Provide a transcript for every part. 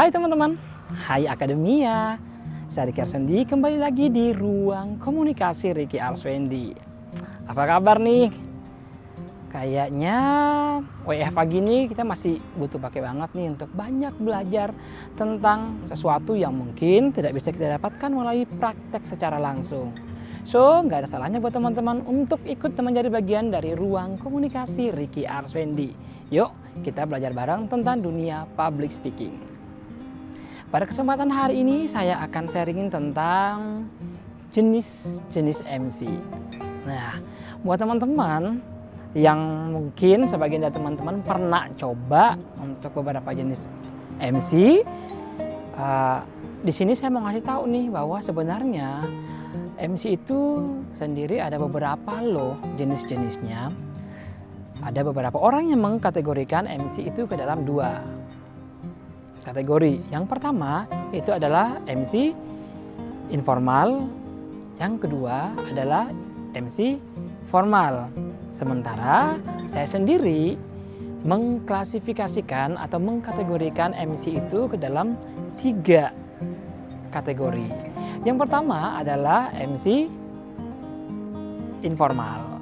Hai teman-teman, hai Akademia. Saya Ricky Arswendi kembali lagi di Ruang Komunikasi Ricky Arswendi. Apa kabar nih? Kayaknya WFH gini kita masih butuh pakai banget nih untuk banyak belajar tentang sesuatu yang mungkin tidak bisa kita dapatkan melalui praktek secara langsung. So, nggak ada salahnya buat teman-teman untuk ikut menjadi bagian dari Ruang Komunikasi Ricky Arswendi. Yuk, kita belajar bareng tentang dunia public speaking. Pada kesempatan hari ini saya akan sharingin tentang jenis-jenis MC. Nah, buat teman-teman yang mungkin sebagian dari teman-teman pernah coba untuk beberapa jenis MC, di sini saya mau ngasih tahu nih bahwa sebenarnya MC itu sendiri ada beberapa loh jenis-jenisnya. Ada beberapa orang yang mengkategorikan MC itu ke dalam dua kategori. Yang pertama itu adalah MC informal, yang kedua adalah MC formal. Sementara saya sendiri mengklasifikasikan atau mengkategorikan MC itu ke dalam tiga kategori. Yang pertama adalah MC informal.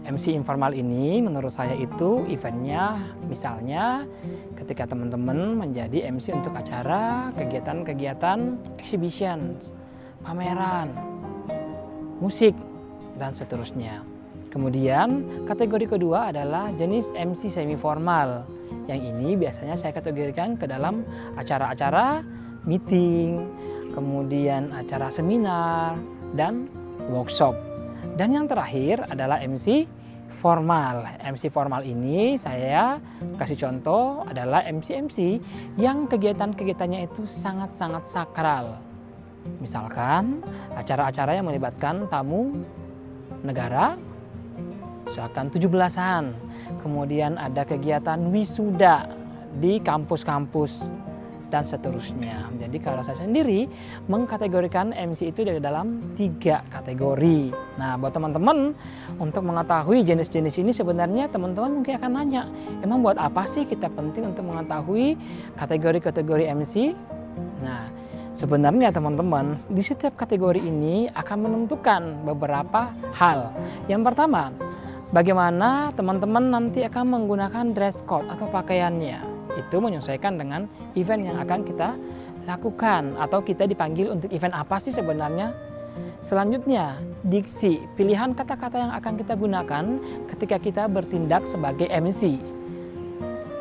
MC informal ini menurut saya itu eventnya misalnya ketika teman-teman menjadi MC untuk acara, kegiatan-kegiatan exhibition, pameran, musik, dan seterusnya. Kemudian kategori kedua adalah jenis MC semi formal. Yang ini biasanya saya kategorikan ke dalam acara-acara meeting, kemudian acara seminar, dan workshop. Dan yang terakhir adalah MC formal. MC formal ini saya kasih contoh adalah MC yang kegiatan-kegiatannya itu sangat-sangat sakral. Misalkan acara-acara yang melibatkan tamu negara, misalkan 17-an. Kemudian ada kegiatan wisuda di kampus-kampus dan seterusnya. Jadi kalau saya sendiri mengkategorikan MC itu dari dalam tiga kategori. Nah, buat teman-teman untuk mengetahui jenis-jenis ini sebenarnya teman-teman mungkin akan nanya, emang buat apa sih kita penting untuk mengetahui kategori-kategori MC? Nah, sebenarnya teman-teman di setiap kategori ini akan menentukan beberapa hal. Yang pertama, bagaimana teman-teman nanti akan menggunakan dress code atau pakaiannya. Itu menyesuaikan dengan event yang akan kita lakukan atau kita dipanggil untuk event apa sih sebenarnya. Selanjutnya, diksi, pilihan kata-kata yang akan kita gunakan ketika kita bertindak sebagai MC.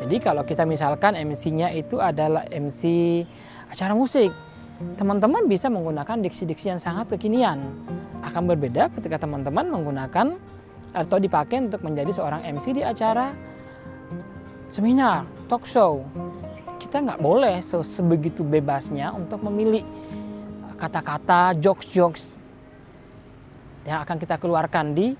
Jadi kalau kita misalkan MC-nya itu adalah MC acara musik, teman-teman bisa menggunakan diksi-diksi yang sangat kekinian. Akan berbeda ketika teman-teman menggunakan atau dipakai untuk menjadi seorang MC di acara seminar, talk show. Kita nggak boleh sebegitu bebasnya untuk memilih kata-kata, jokes-jokes yang akan kita keluarkan di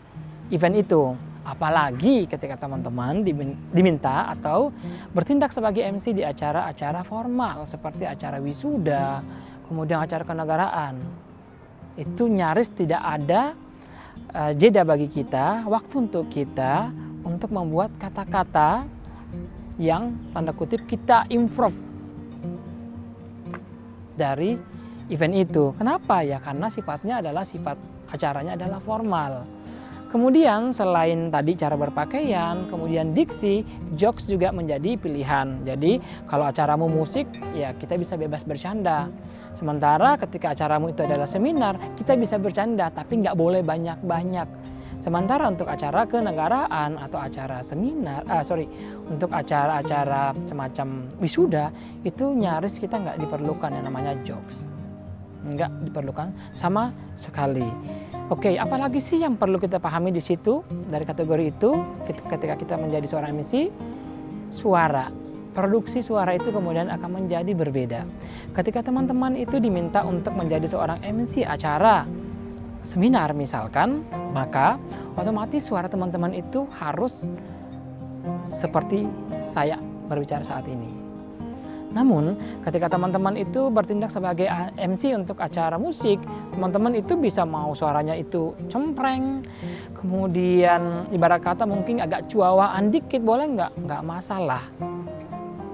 event itu. Apalagi ketika teman-teman diminta atau bertindak sebagai MC di acara-acara formal seperti acara wisuda, kemudian acara kenegaraan. Itu nyaris tidak ada jeda bagi kita, waktu untuk kita untuk membuat kata-kata yang tanda kutip kita improve dari event itu. Kenapa ya? Karena sifatnya adalah sifat acaranya adalah formal. Kemudian selain tadi cara berpakaian, kemudian diksi, jokes juga menjadi pilihan. Jadi kalau acaramu musik, ya kita bisa bebas bercanda. Sementara ketika acaramu itu adalah seminar, kita bisa bercanda tapi nggak boleh banyak-banyak. Sementara untuk acara kenegaraan atau acara seminar, untuk acara-acara semacam wisuda itu nyaris kita nggak diperlukan yang namanya jokes, nggak diperlukan sama sekali. Oke, apalagi sih yang perlu kita pahami di situ dari kategori itu ketika kita menjadi seorang MC? Suara, produksi suara itu kemudian akan menjadi berbeda. Ketika teman-teman itu diminta untuk menjadi seorang MC acara seminar misalkan, maka otomatis suara teman-teman itu harus seperti saya berbicara saat ini. Namun ketika teman-teman itu bertindak sebagai MC untuk acara musik, teman-teman itu bisa mau suaranya itu cempreng, kemudian ibarat kata mungkin agak cuawaan dikit, boleh nggak masalah.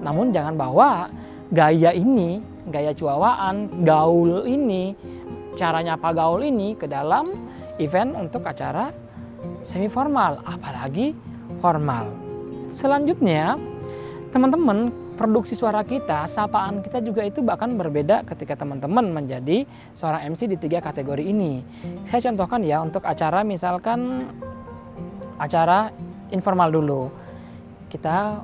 Namun jangan bawa gaya ini, gaya cuawaan, gaul ini, cara nyapa gaul ini ke dalam event untuk acara semi formal, apalagi formal. Selanjutnya, teman-teman, produksi suara kita, sapaan kita juga itu bahkan berbeda ketika teman-teman menjadi seorang MC di 3 kategori ini. Saya contohkan ya, untuk acara misalkan acara informal dulu. Kita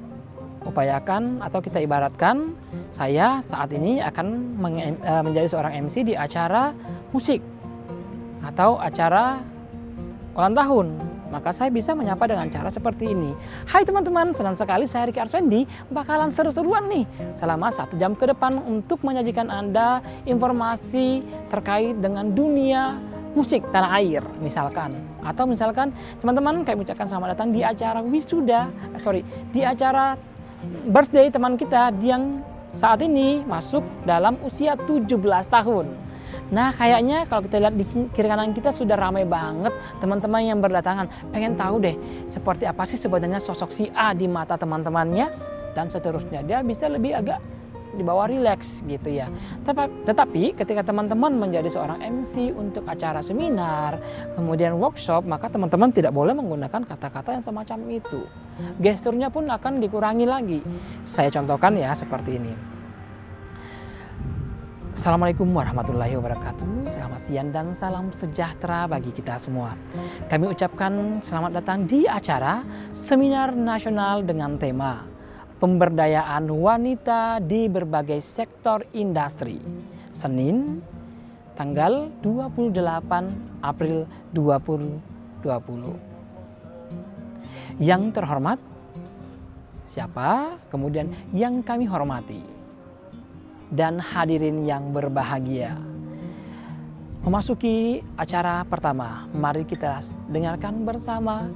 upayakan atau kita ibaratkan saya saat ini akan menjadi seorang MC di acara musik atau acara ulang tahun. Maka saya bisa menyapa dengan cara seperti ini. Hai teman-teman, senang sekali saya Ricky Arswendi bakalan seru-seruan nih selama 1 jam ke depan untuk menyajikan Anda informasi terkait dengan dunia musik tanah air misalkan. Atau misalkan teman-teman kayak mengucapkan selamat datang di acara di acara birthday teman kita yang saat ini masuk dalam usia 17 tahun. Nah kayaknya kalau kita lihat di kiri kanan kita sudah ramai banget teman-teman yang berdatangan. Pengen tahu deh seperti apa sih sebenarnya sosok si A di mata teman-temannya dan seterusnya. Dia bisa lebih agak dibawa rileks gitu ya. Tetapi ketika teman-teman menjadi seorang MC untuk acara seminar, kemudian workshop, maka teman-teman tidak boleh menggunakan kata-kata yang semacam itu. Gesturnya pun akan dikurangi lagi. Saya contohkan ya seperti ini. Assalamualaikum warahmatullahi wabarakatuh. Selamat siang dan salam sejahtera bagi kita semua. Kami ucapkan selamat datang di acara Seminar Nasional dengan tema Pemberdayaan Wanita di Berbagai Sektor Industri. Senin, tanggal 28 April 2020. Yang terhormat, siapa? Kemudian yang kami hormati dan hadirin yang berbahagia. Memasuki acara pertama, mari kita dengarkan bersama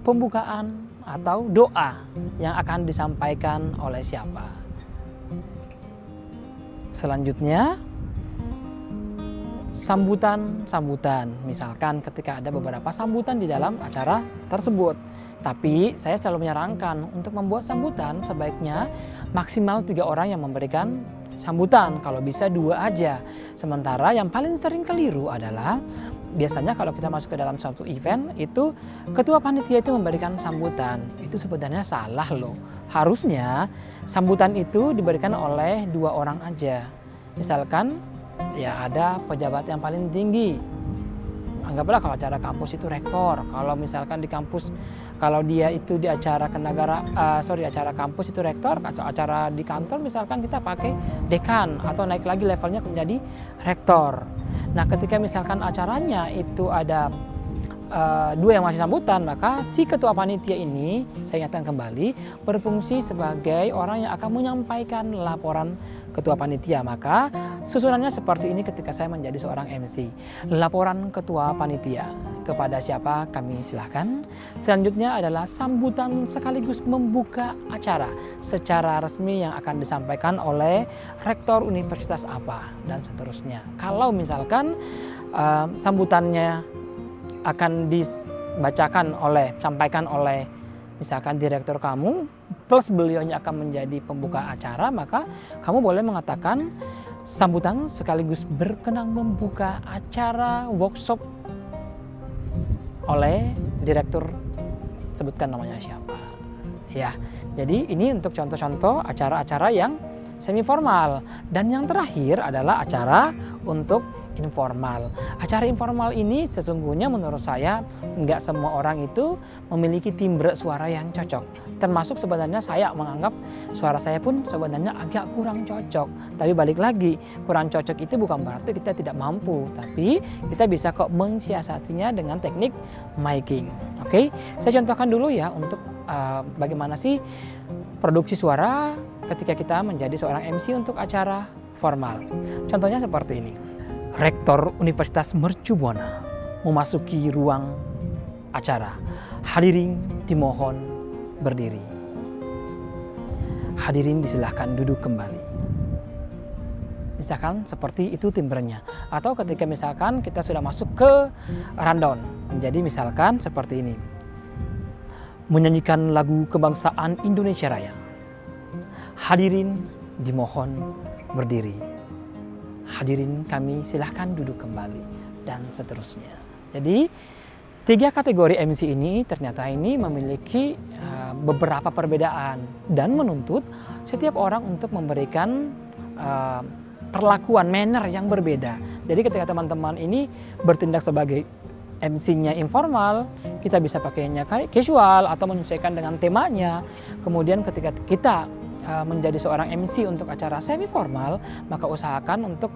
pembukaan atau doa yang akan disampaikan oleh siapa. Selanjutnya, sambutan. Misalkan ketika ada beberapa sambutan di dalam acara tersebut. Tapi saya selalu menyarankan untuk membuat sambutan sebaiknya maksimal 3 orang yang memberikan sambutan, kalau bisa 2 aja. Sementara yang paling sering keliru adalah biasanya kalau kita masuk ke dalam suatu event itu ketua panitia itu memberikan sambutan. Itu sebenarnya salah loh. Harusnya sambutan itu diberikan oleh 2 orang aja. Misalkan ya ada pejabat yang paling tinggi. Anggaplah kalau acara kampus itu rektor. Kalau misalkan di kampus, kalau dia itu di acara acara kampus itu rektor, atau acara di kantor misalkan kita pakai dekan atau naik lagi levelnya menjadi rektor. Nah ketika misalkan acaranya itu ada 2 yang masih sambutan, maka si ketua panitia ini, saya ingatkan kembali, berfungsi sebagai orang yang akan menyampaikan laporan ketua panitia. Maka susunannya seperti ini ketika saya menjadi seorang MC. Laporan ketua panitia kepada siapa kami silahkan. Selanjutnya adalah sambutan sekaligus membuka acara secara resmi yang akan disampaikan oleh rektor universitas apa dan seterusnya. Kalau misalkan sambutannya akan sampaikan oleh misalkan direktur kamu plus beliaunya akan menjadi pembuka acara, maka kamu boleh mengatakan sambutan sekaligus berkenan membuka acara workshop oleh direktur, sebutkan namanya siapa ya. Jadi ini untuk contoh-contoh acara-acara yang semi formal. Dan yang terakhir adalah acara untuk informal. Acara informal ini sesungguhnya menurut saya nggak semua orang itu memiliki timbre suara yang cocok. Termasuk sebenarnya saya menganggap suara saya pun sebenarnya agak kurang cocok. Tapi balik lagi, kurang cocok itu bukan berarti kita tidak mampu. Tapi kita bisa kok mensiasatinya dengan teknik miking. Oke, saya contohkan dulu ya untuk bagaimana sih produksi suara ketika kita menjadi seorang MC untuk acara formal. Contohnya seperti ini. Rektor Universitas Mercu Buana memasuki ruang acara. Hadirin dimohon berdiri. Hadirin disilahkan duduk kembali. Misalkan seperti itu timbrenya. Atau ketika misalkan kita sudah masuk ke rundown. Menjadi misalkan seperti ini. Menyanyikan lagu kebangsaan Indonesia Raya. Hadirin dimohon berdiri. Hadirin kami silahkan duduk kembali, dan seterusnya. Jadi 3 kategori MC ini ternyata ini memiliki beberapa perbedaan dan menuntut setiap orang untuk memberikan perlakuan, manner yang berbeda. Jadi ketika teman-teman ini bertindak sebagai MC-nya informal, kita bisa pakainya kayak casual atau menyesuaikan dengan temanya. Kemudian ketika kita menjadi seorang MC untuk acara semi formal, maka usahakan untuk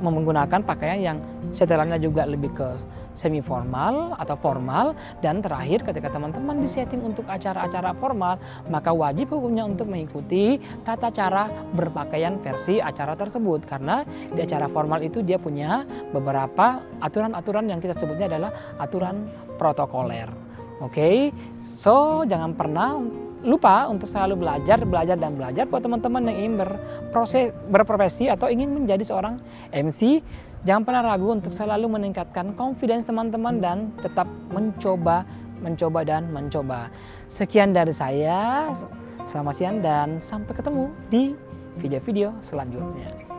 menggunakan pakaian yang setelannya juga lebih ke semi formal atau formal. Dan terakhir, ketika teman-teman disetting untuk acara-acara formal, maka wajib hukumnya untuk mengikuti tata cara berpakaian versi acara tersebut, karena di acara formal itu dia punya beberapa aturan-aturan yang kita sebutnya adalah aturan protokoler. Oke, so jangan pernah lupa untuk selalu belajar dan belajar. Buat teman-teman yang ingin berprofesi atau ingin menjadi seorang MC, jangan pernah ragu untuk selalu meningkatkan confidence teman-teman dan tetap mencoba. Sekian dari saya, selamat siang dan sampai ketemu di video-video selanjutnya.